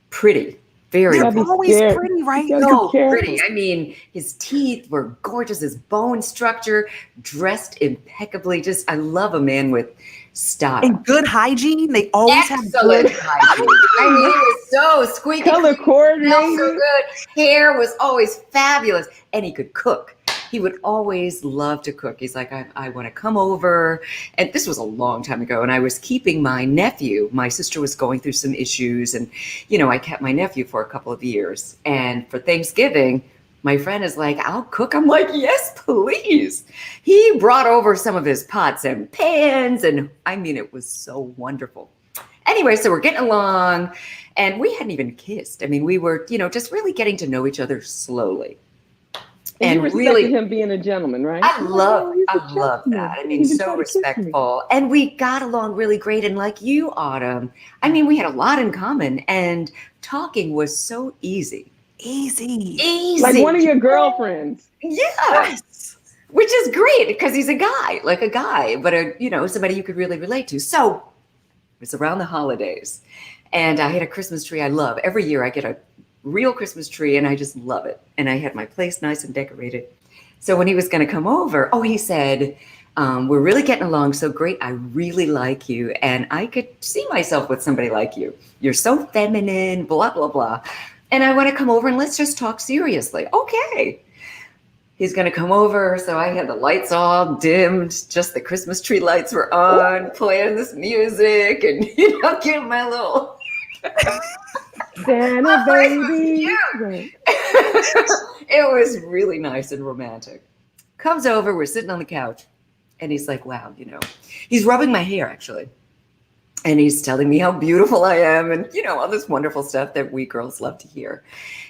pretty, very always pretty, right? So pretty. I mean, his teeth were gorgeous, his bone structure, dressed impeccably. Just, I love a man with style. And good hygiene. They always have good hygiene. I mean, it was so squeaky. Color coordinated. So good. Hair was always fabulous. And he could cook. He would always love to cook. He's like, I want to come over. And this was a long time ago. And I was keeping my nephew. My sister was going through some issues. And, you know, I kept my nephew for a couple of years. And for Thanksgiving, my friend is like, I'll cook. I'm like, yes, please. He brought over some of his pots and pans. And I mean, it was so wonderful. Anyway, so we're getting along. And we hadn't even kissed. I mean, we were, you know, just really getting to know each other slowly. And you respected him being a gentleman, right? I love that. I mean, so respectful. And we got along really great. And like you, Autumn, I mean, we had a lot in common. And talking was so easy. Easy. Like one of your girlfriends. Yes. Which is great because he's a guy, but you know, somebody you could really relate to. So it was around the holidays. And I had a Christmas tree I love. Every year I get a real Christmas tree and I just love it. And I had my place nice and decorated. So when he was going to come over, he said, we're really getting along so great. I really like you. And I could see myself with somebody like you. You're so feminine, blah, blah, blah. And I want to come over and let's just talk seriously. Okay. He's going to come over. So I had the lights all dimmed. Just the Christmas tree lights were on, playing this music and, you know, give my little... Santa baby. It was really nice and romantic. Comes over, we're sitting on the couch, and he's like, wow, you know, he's rubbing my hair actually. And he's telling me how beautiful I am and, you know, all this wonderful stuff that we girls love to hear.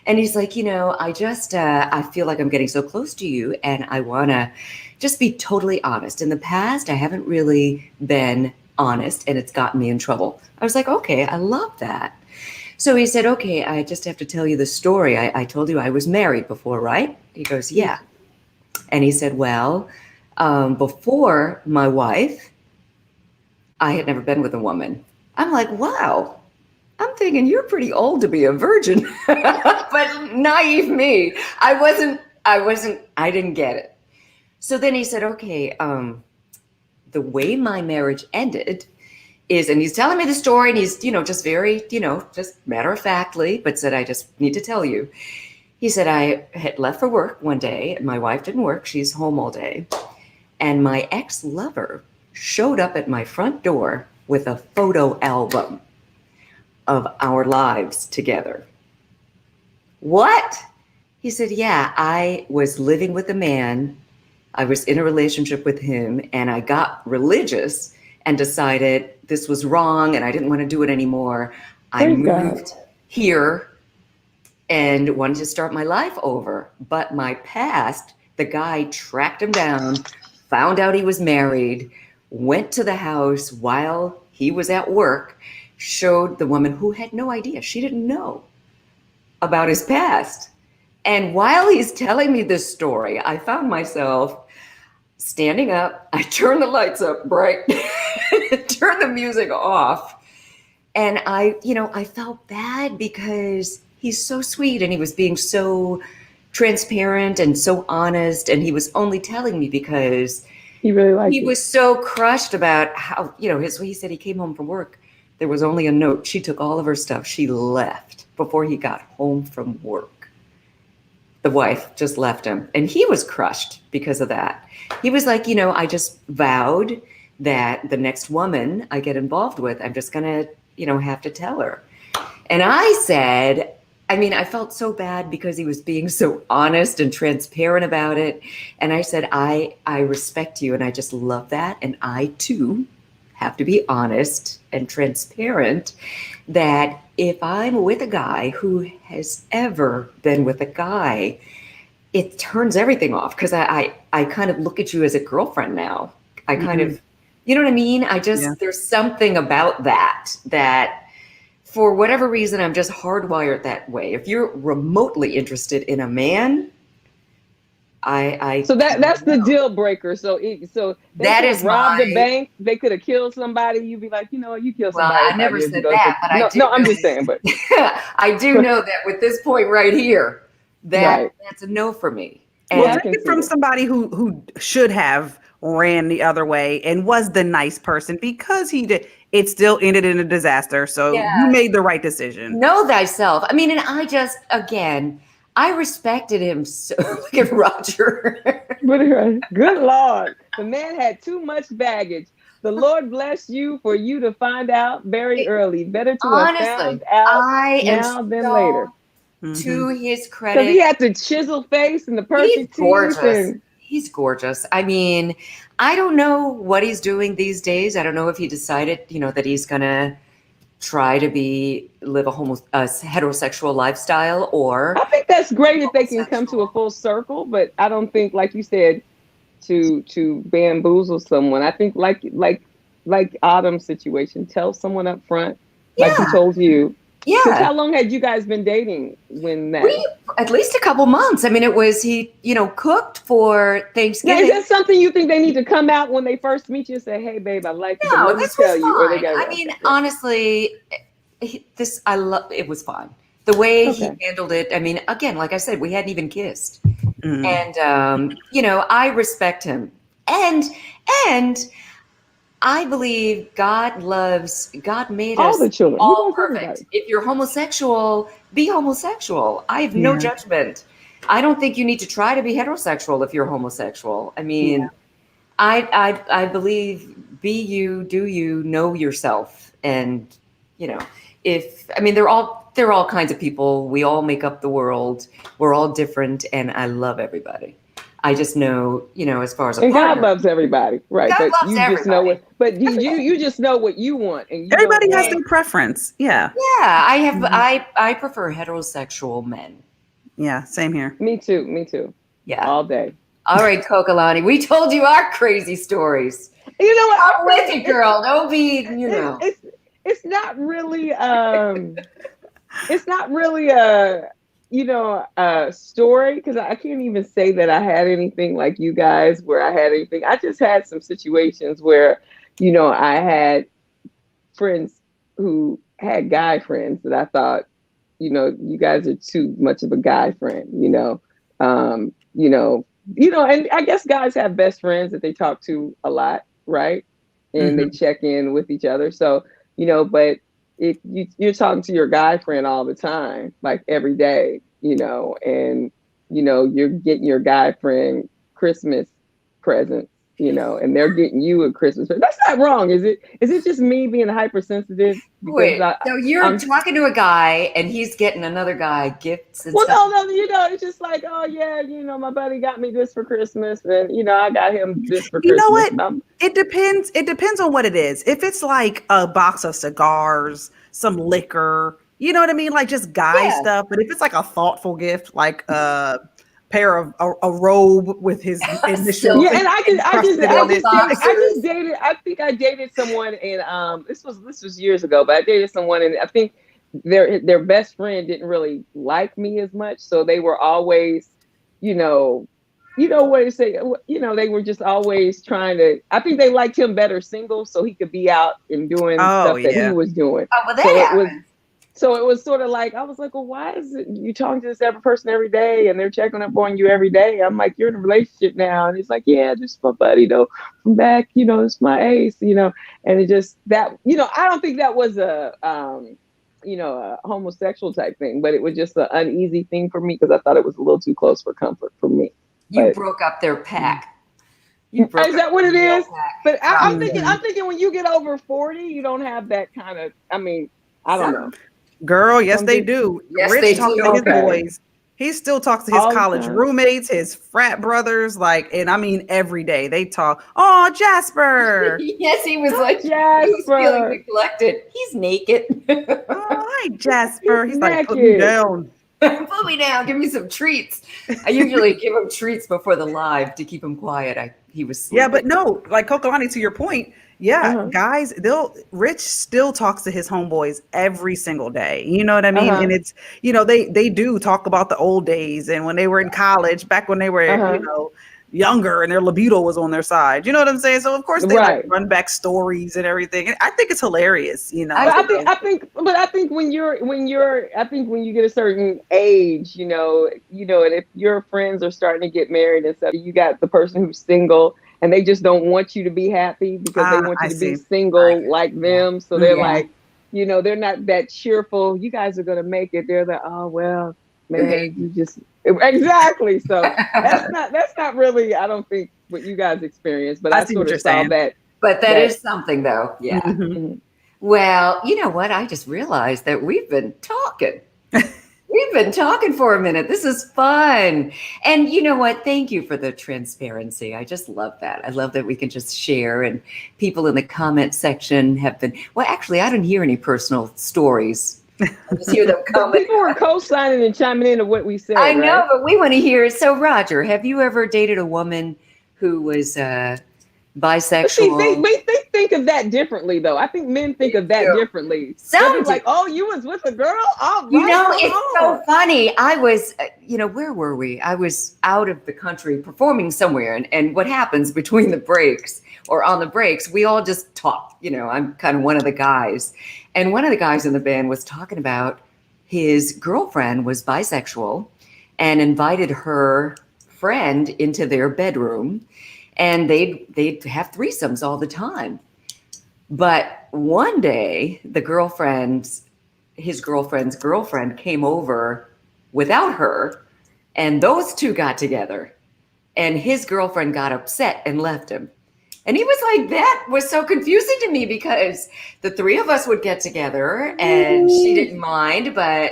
And he's like, you know, I just, I feel like I'm getting so close to you and I want to just be totally honest. In the past, I haven't really been honest and it's gotten me in trouble. I was like, okay, I love that. So he said, okay, I just have to tell you the story. I told you I was married before, right? He goes, yeah. And he said, well, before my wife, I had never been with a woman. I'm like, wow. I'm thinking you're pretty old to be a virgin. But naive me. I didn't get it. So then he said, okay, the way my marriage ended is, and he's telling me the story and he's, you know, just very, you know, just matter of factly, but said, I just need to tell you. He said, I had left for work one day. My wife didn't work. She's home all day. And my ex-lover showed up at my front door with a photo album of our lives together. What? He said, yeah, I was living with a man. I was in a relationship with him and I got religious and decided this was wrong and I didn't want to do it anymore. I moved here and wanted to start my life over. But my past, the guy tracked him down, found out he was married, went to the house while he was at work, showed the woman who had no idea. She didn't know about his past. And while he's telling me this story, I found myself standing up. I turned the lights up bright, turned the music off. And I felt bad because he's so sweet and he was being so transparent and so honest. And he was only telling me because he really liked he was so crushed about how, he said he came home from work. There was only a note. She took all of her stuff. She left before he got home from work. The wife just left him. And he was crushed because of that. He was like, I just vowed that the next woman I get involved with, I'm just going to, have to tell her. And I said, I felt so bad because he was being so honest and transparent about it. And I said, I respect you and I just love that. And I too have to be honest and transparent that if I'm with a guy who has ever been with a guy, it turns everything off because I kind of look at you as a girlfriend now. I kind of, you know what I mean? There's something about that for whatever reason, I'm just hardwired that way. If you're remotely interested in a man, so that's the deal breaker. So that is robbed the bank. They could have killed somebody. You'd be like, you killed somebody. Well, I never said that, but I'm just saying. But I do know that with this point right here, that's a no for me. And take it from somebody who should have ran the other way and was the nice person because he did. It still ended in a disaster. So you made the right decision. Know thyself. And I just, again, I respected him so. Look at Roger. Good Lord. The man had too much baggage. The Lord bless you for you to find out very early. Better to have found out now than later. To his credit. Because he had the chisel face and the perfect teeth. He's gorgeous. I don't know what he's doing these days. I don't know if he decided, that he's going to try to live a heterosexual lifestyle or. I think that's great if they can come to a full circle, but I don't think, like you said, to bamboozle someone. I think like Autumn's situation, tell someone up front, like he told you. Yeah. How long had you guys been dating when that? At least a couple months. It was he, cooked for Thanksgiving. Now, is that something you think they need to come out when they first meet you and say, "Hey, babe, I like you"? No, this was fine. Honestly, it was fine. The way he handled it. Again, like I said, we hadn't even kissed, and I respect him, and I believe God made all us the children. all perfect. If you're homosexual, be homosexual. I have no judgment. I don't think you need to try to be heterosexual if you're homosexual. I believe be you, do you, know yourself. And, they're all kinds of people. We all make up the world. We're all different. And I love everybody. I just know, as far as a partner, God loves everybody, right? God loves everybody. Just know you just know what you want, and everybody has their preference. Yeah, yeah. I prefer heterosexual men. Yeah, same here. Me too. Yeah, all day. All right, Kokalani, we told you our crazy stories. You know what? I'm with you, girl. Don't be, It's not really. It's not really a. Story, because I can't even say that I had anything like you guys where I had anything. I just had some situations where, I had friends who had guy friends that I thought, you guys are too much of a guy friend, and I guess guys have best friends that they talk to a lot, right? And they check in with each other. So, but if you're talking to your guy friend all the time, like every day, and you're getting your guy friend Christmas presents, and they're getting you a Christmas present. That's not wrong, is it? Is it just me being hypersensitive? Wait, so I'm talking to a guy and he's getting another guy gifts and stuff. No, it's just like, oh yeah, my buddy got me this for Christmas, and I got him this for Christmas. You know what? It depends. It depends on what it is. If it's like a box of cigars, some liquor, you know what I mean? Like just guy stuff. But if it's like a thoughtful gift, like pair of a robe with his initials. Yeah, and I it. dated. I think I dated someone, and this was years ago, but I dated someone, and I think their best friend didn't really like me as much, so they were always, what to say, they were just always trying to. I think they liked him better single, so he could be out and doing stuff that he was doing. Oh, well, that happens. So it was sort of like, I was like, well, why is it you talking to this every person every day and they're checking up on you every day? I'm like, you're in a relationship now. And he's like, yeah, this is my buddy though from back, it's my ace, and it just that, I don't think that was a homosexual type thing, but it was just an uneasy thing for me because I thought it was a little too close for comfort for me. You broke up their pack. Is that what it is? But I'm thinking when you get over 40, you don't have that kind of, I don't know. Girl, yes, they do. Yes, Rich they talks do. to his boys. He still talks to his college roommates, his frat brothers, every day they talk. Oh, Jasper. Yes, he was like, Jasper. He was feeling neglected. He's naked. Oh, hi, Jasper. He's like, put naked. me down. Put me down. Give me some treats. I usually give him treats before the live to keep him quiet. He was sleeping. Yeah, but no, like Kokolani, to your point, guys, Rich still talks to his homeboys every single day. You know what I mean? And it's, they do talk about the old days and when they were in college, back when they were, younger and their libido was on their side. You know what I'm saying? So of course they run back stories and everything. And I think it's hilarious, I think when you get a certain age, and if your friends are starting to get married and stuff, you got the person who's single and they just don't want you to be happy because they want you to be single like them. So they're like, they're not that cheerful. You guys are going to make it. They're like, oh, well, man, you just, exactly. So that's not really, I don't think what you guys experienced, but I sort of saw that. But that is something though. Yeah. Mm-hmm. Well, you know what? I just realized that we've been talking. We've been talking for a minute. This is fun. And you know what? Thank you for the transparency. I just love that. I love that we can just share, and people in the comment section have been, well, actually, I didn't hear any personal stories. I just hear them comment. People were co-signing and chiming into what we said. I know, but we want to hear. So Roger, have you ever dated a woman who was bisexual? See, they think of that differently, though. I think men think of that differently. Some like, oh, you was with a girl? Oh, it's so funny. I was, where were we? I was out of the country performing somewhere. And what happens between the breaks or on the breaks, we all just talk. I'm kind of one of the guys. And one of the guys in the band was talking about his girlfriend was bisexual and invited her friend into their bedroom. And they'd have threesomes all the time. But one day, his girlfriend's girlfriend came over without her, and those two got together. And his girlfriend got upset and left him. And he was like, that was so confusing to me because the three of us would get together and she didn't mind, but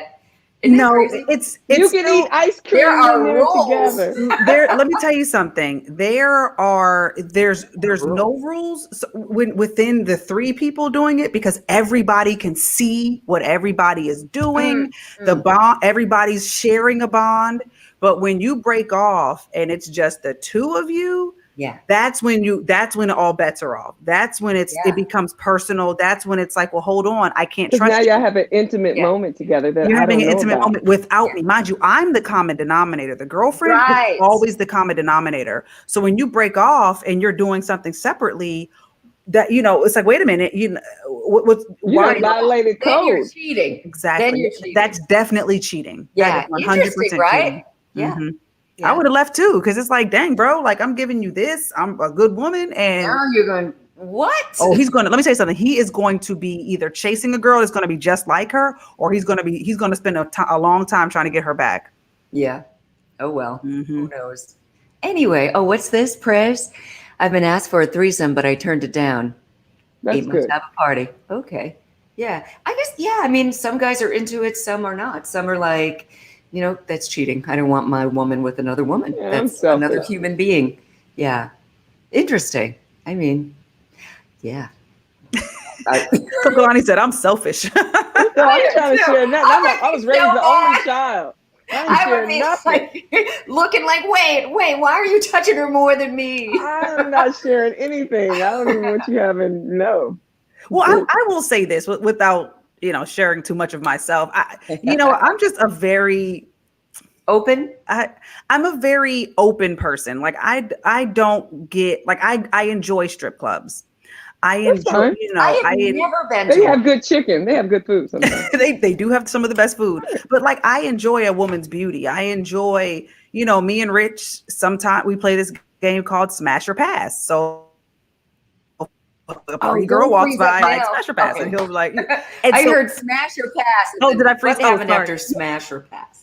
it's you can eat ice cream. There are rules together. Let me tell you something. There's no rules within the three people doing it because everybody can see what everybody is doing. The bond, everybody's sharing a bond. But when you break off and it's just the two of you, that's when all bets are off. That's when it becomes personal. That's when it's like, well, hold on, I can't trust now you. Y'all have an intimate moment together. That You're having an intimate moment without me. Mind you, I'm the common denominator. The girlfriend is always the common denominator. So when you break off and you're doing something separately, that it's like, wait a minute, why violated code? Then you're cheating. Exactly. Then you're cheating. That's definitely cheating. Yeah, 100% right? cheating. Yeah. Mm-hmm. Yeah. I would have left too, because it's like, dang, bro, like I'm giving you this. I'm a good woman, and now you're going, what? Oh, let me tell you something. He is going to be either chasing a girl that's going to be just like her, or he's going to spend a long time trying to get her back. Yeah. Oh well. Who knows? Anyway, what's this, Prez? I've been asked for a threesome, but I turned it down. That's good. Have a party. Okay. Yeah. I guess. Yeah. I mean, some guys are into it. Some are not. Some are like, that's cheating. I don't want my woman with another woman. Yeah, that's another human being. Yeah. Interesting. I mean, yeah. Kokolani said, I'm selfish. No, I'm trying to share that. I was raised the only child. I would be like looking like, wait, why are you touching her more than me? I'm not sharing anything. I don't even want you having no. Well, I will say this without, sharing too much of myself. I'm just a very open. I'm a very open person. Like I don't get like I enjoy strip clubs. I enjoy, I have never been. They have good chicken. They have good food sometimes. they do have some of the best food. But like I enjoy a woman's beauty. I enjoy, me and Rich. Sometimes we play this game called Smash or Pass. So a pretty girl walks by, like Smash or Pass, and he'll be like, I heard Smash or Pass. Oh, did I freeze? What happened after Smash or Pass?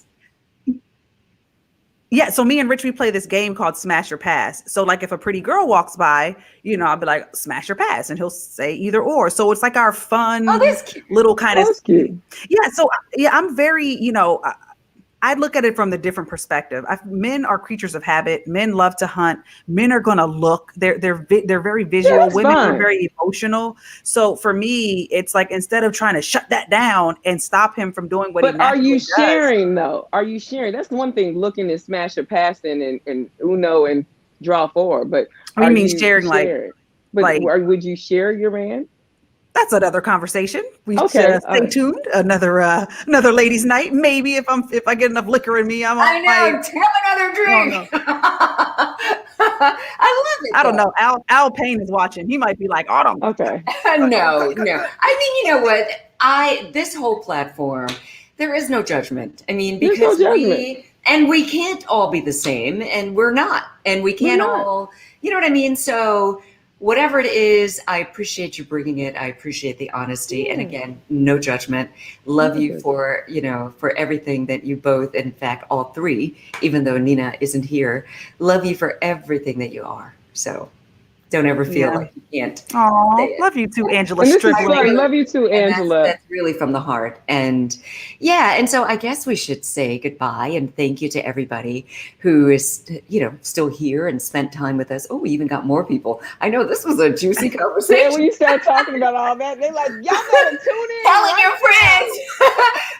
Yeah, so me and Rich, we play this game called Smash or Pass. So like if a pretty girl walks by, I'll be like, Smash or Pass, and he'll say either or. So it's like our fun little kind of cute. Yeah, so I'm very, I look at it from the different perspective. Men are creatures of habit. Men love to hunt. Men are going to look. They're very visual. Yeah, women are very emotional. So for me, it's like instead of trying to shut that down and stop him from doing what he does. But are you sharing though? Are you sharing? That's the one thing. Looking at Smash or Passing and Uno and Draw 4. But I mean sharing like. But would you share your man? That's another conversation. We stay tuned. Another ladies' night. Maybe if I get enough liquor in me, I know. Have another drink. I love it. I don't know. Al Payne is watching. He might be like, Autumn. Okay. No. I mean, you know what? This whole platform, there is no judgment. I mean, because we can't all be the same, and we're not, and we can't all. You know what I mean? So. Whatever it is, I appreciate you bringing it. I appreciate the honesty. And again, no judgment. Love you for everything that you both, in fact, all three, even though Nina isn't here, love you for everything that you are. So don't ever feel like you can't. Oh, love you too, Angela. Love you too, Angela. That's really from the heart. And and so I guess we should say goodbye and thank you to everybody who is, still here and spent time with us. Oh, we even got more people. I know this was a juicy conversation. Yeah, when you start talking about all that, they're like, y'all better tune in. Telling your friends.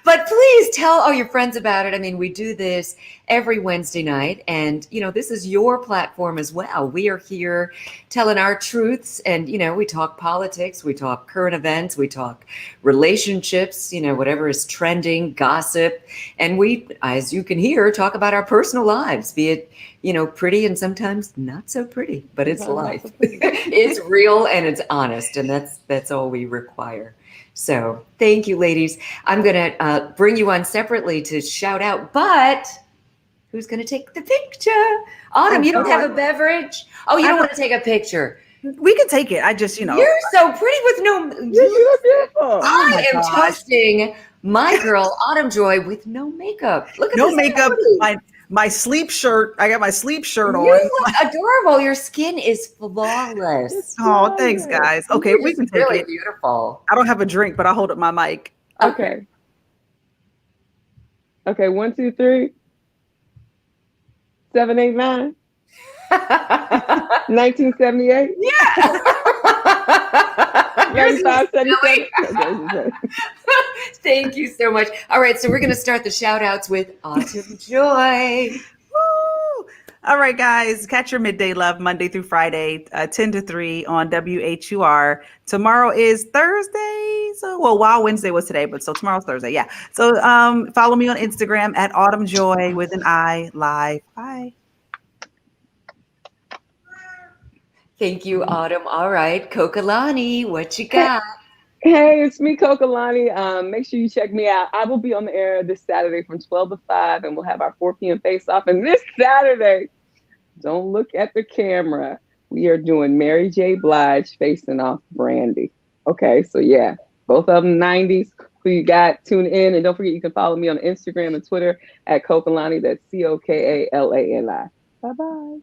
But please tell all your friends about it. I mean, we do this every Wednesday night, and this is your platform as well. We are here telling our truths, and we talk politics, we talk current events, we talk relationships, whatever is trending, gossip, and we, as you can hear, talk about our personal lives, be it pretty and sometimes not so pretty, but it's life. It's real and it's honest, and that's all we require. So thank you, ladies. I'm gonna bring you on separately to shout out, but who's going to take the picture? Autumn, you don't have a beverage? Oh, you don't want to take a picture? We can take it. I just, You're so pretty with no... You look beautiful. I am toasting my girl, Autumn Joy, with no makeup. Look at no makeup. My sleep shirt. I got my sleep shirt on. You look adorable. Your skin is flawless. Oh, thanks, guys. Okay, we can take really it. Beautiful. I don't have a drink, but I'll hold up my mic. Okay. 1, 2, 3. 7, 8, 9. 1978. Yeah. 95, Thank you so much. All right, so we're going to start the shout outs with Autumn Joy. Woo! All right, guys, catch your midday love Monday through Friday, 10 to 3 on WHUR. Tomorrow is Thursday. So, Wild Wednesday was today, but so tomorrow's Thursday. Yeah. So follow me on Instagram at Autumn Joy with an I live. Bye. Thank you, Autumn. All right, Kokalani, what you got? Hey, it's me, Kokalani. Make sure you check me out. I will be on the air this Saturday from 12 to 5, and we'll have our 4 p.m. face-off. And this Saturday, don't look at the camera. We are doing Mary J. Blige facing off Brandy. Okay, so yeah, both of them 90s. Who you got? Tune in. And don't forget, you can follow me on Instagram and Twitter at Kokalani. That's Cokalani. Bye-bye.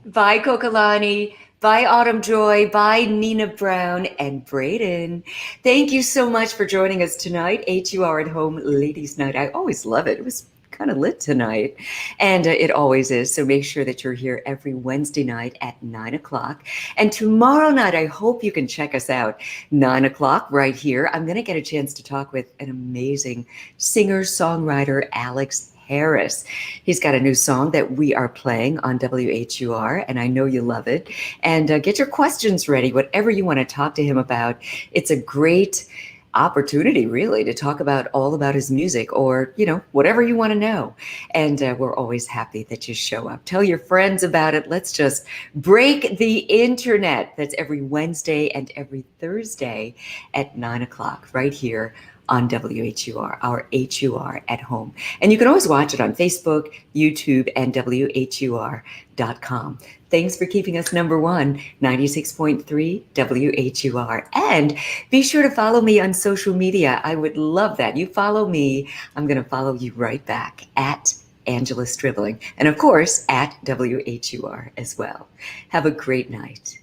Bye, Kokalani. Bye, Autumn Joy. Bye, Nina Brown and Braden. Thank you so much for joining us tonight. HUR at Home Ladies Night. I always love it. It was kind of lit tonight. And it always is. So make sure that you're here every Wednesday night at 9 o'clock. And tomorrow night, I hope you can check us out. 9 o'clock right here. I'm going to get a chance to talk with an amazing singer-songwriter, Alex Harris. He's got a new song that we are playing on WHUR, and I know you love it. And get your questions ready, whatever you want to talk to him about. It's a great opportunity, really, to talk about all about his music, or, you know, whatever you want to know. And we're always happy that you show up. Tell your friends about it. Let's just break the internet. That's every Wednesday and every Thursday at 9 o'clock right here on WHUR, our HUR at home. And you can always watch it on Facebook, YouTube, and WHUR.com. Thanks for keeping us number one, 96.3 WHUR. And be sure to follow me on social media. I would love that. You follow me, I'm going to follow you right back at Angela Stribling. And of course, at WHUR as well. Have a great night.